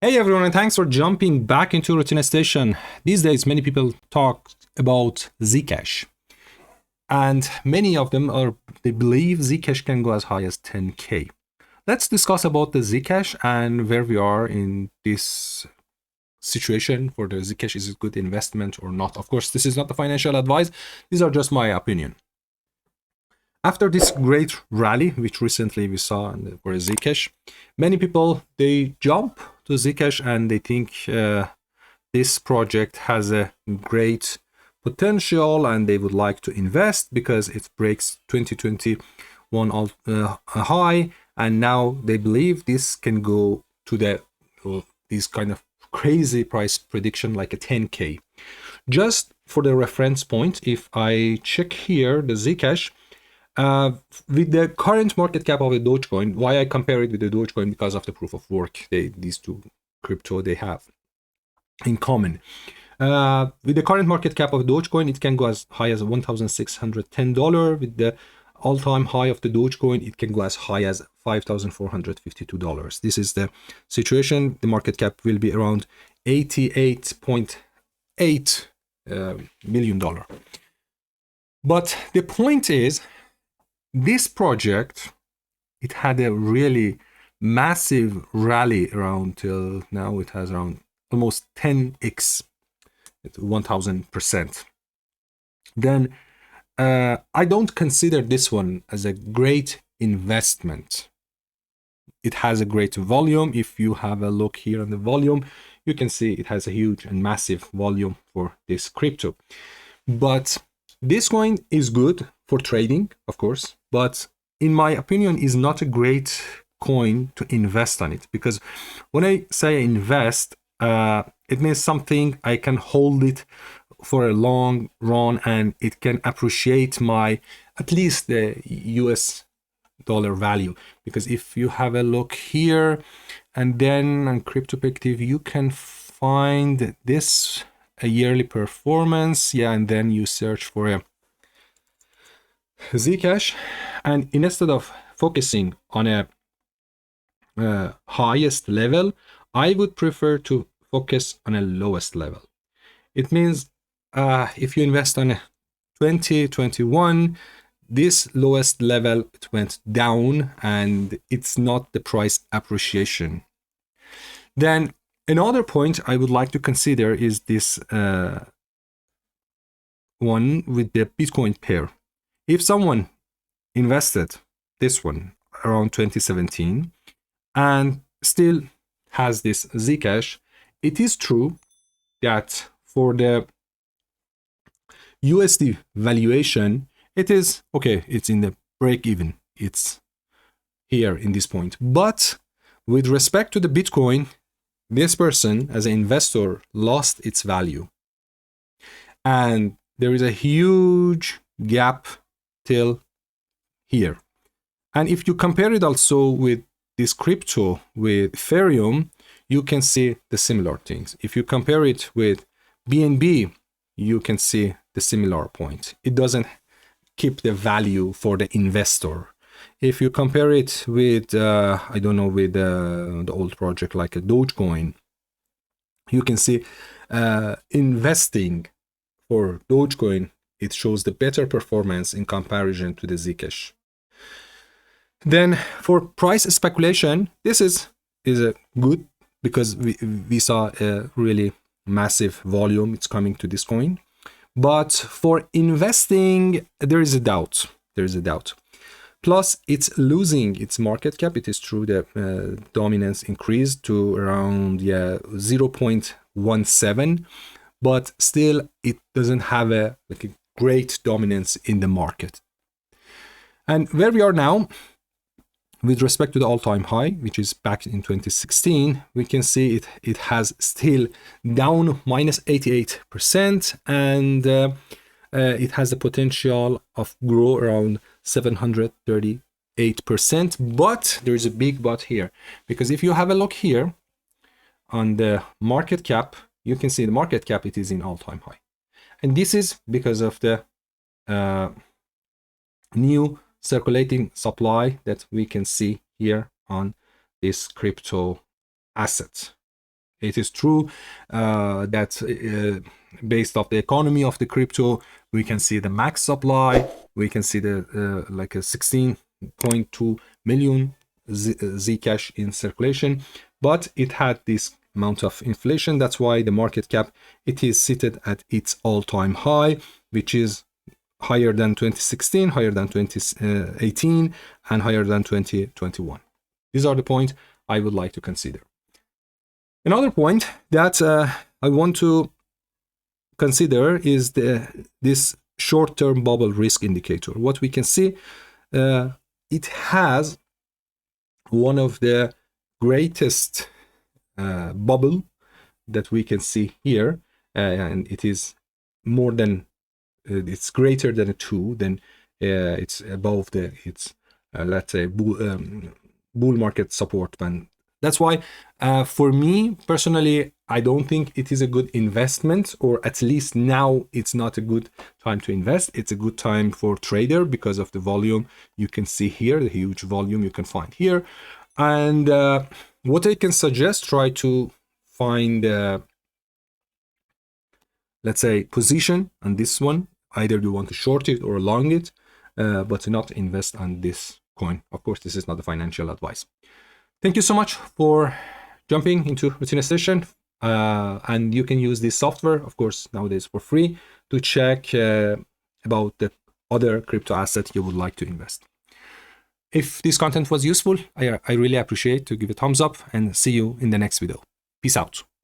Hey everyone, and thanks for jumping back into Routine Station. These days, many people talk about Zcash, and many of them they believe Zcash can go as high as 10K. Let's discuss about the Zcash and where we are in this situation for the Zcash. Is it a good investment or not? Of course, this is not the financial advice. These are just my opinion. After this great rally, which recently we saw for Zcash, many people, they jump to Zcash and they think this project has a great potential and they would like to invest because it breaks 2021 high, and now they believe this can go to this kind of crazy price prediction like a 10K. Just for the reference point, if I check here the Zcash, with the current market cap of the Dogecoin, why I compare it with the Dogecoin? Because of the proof of work these two crypto they have in common. With the current market cap of Dogecoin, it can go as high as $1,610. With the all-time high of the Dogecoin, it can go as high as $5,452. This is the situation. The market cap will be around $88.8 million. But the point is, this project, it had a really massive rally around till now. It has around almost 10x, 1000%. Then I don't consider this one as a great investment. It has a great volume. If you have a look here on the volume, you can see it has a huge and massive volume for this crypto. But this coin is good for trading, of course, but in my opinion is not a great coin to invest on it, because when I say invest, it means something I can hold it for a long run and it can appreciate my at least the US dollar value. Because if you have a look here and then on Cryptopective, you can find this a yearly performance, and then you search for a Zcash, and instead of focusing on a highest level, I would prefer to focus on a lowest level. It means if you invest on a 2021, this lowest level, it went down and it's not the price appreciation. Then another point I would like to consider is this one with the Bitcoin pair. If someone invested this one around 2017 and still has this Zcash, it is true that for the USD valuation, it is okay, it's in the break even, it's here in this point. But with respect to the Bitcoin, this person as an investor lost its value. And there is a huge gap till here. And if you compare it also with this crypto, with Ethereum, you can see the similar things. If you compare it with BNB, you can see the similar point. It doesn't keep the value for the investor. If you compare it with, I don't know, with the old project like a Dogecoin, you can see investing for Dogecoin, it shows the better performance in comparison to the Zcash. Then for price speculation, this is a good, because we saw a really massive volume. It's coming to this coin. But for investing, there is a doubt. Plus, it's losing its market cap. It is true that dominance increased to around 0.17, but still it doesn't have a great dominance in the market. And where we are now, with respect to the all-time high, which is back in 2016, we can see it has still down minus 88%, and it has the potential of grow around 738%. But there is a big but here, because if you have a look here on the market cap, you can see the market cap, it is in all-time high. And this is because of the new circulating supply that we can see here on this crypto asset. It is true that based off the economy of the crypto, we can see the max supply. We can see the like a 16.2 million Zcash in circulation, but it had this amount of inflation. That's why the market cap, it is seated at its all-time high, which is higher than 2016, higher than 2018, and higher than 2021. These are the points I would like to consider. Another point that I want to consider is this short-term bubble risk indicator. What we can see, it has one of the greatest bubble that we can see here, and it is more than it's greater than a 2, then it's above its let's say bull market support band. That's why for me personally, I don't think it is a good investment, or at least now it's not a good time to invest. It's a good time for trader because of the volume you can see here, the huge volume you can find here. And what I can suggest, try to find let's say position on this one. Either you want to short it or long it, but not invest on this coin. Of course, this is not a financial advice. Thank you so much for jumping into routine session. And you can use this software, of course, nowadays for free, to check about the other crypto asset you would like to invest. If this content was useful, I really appreciate to give a thumbs up, and see you in the next video. Peace out.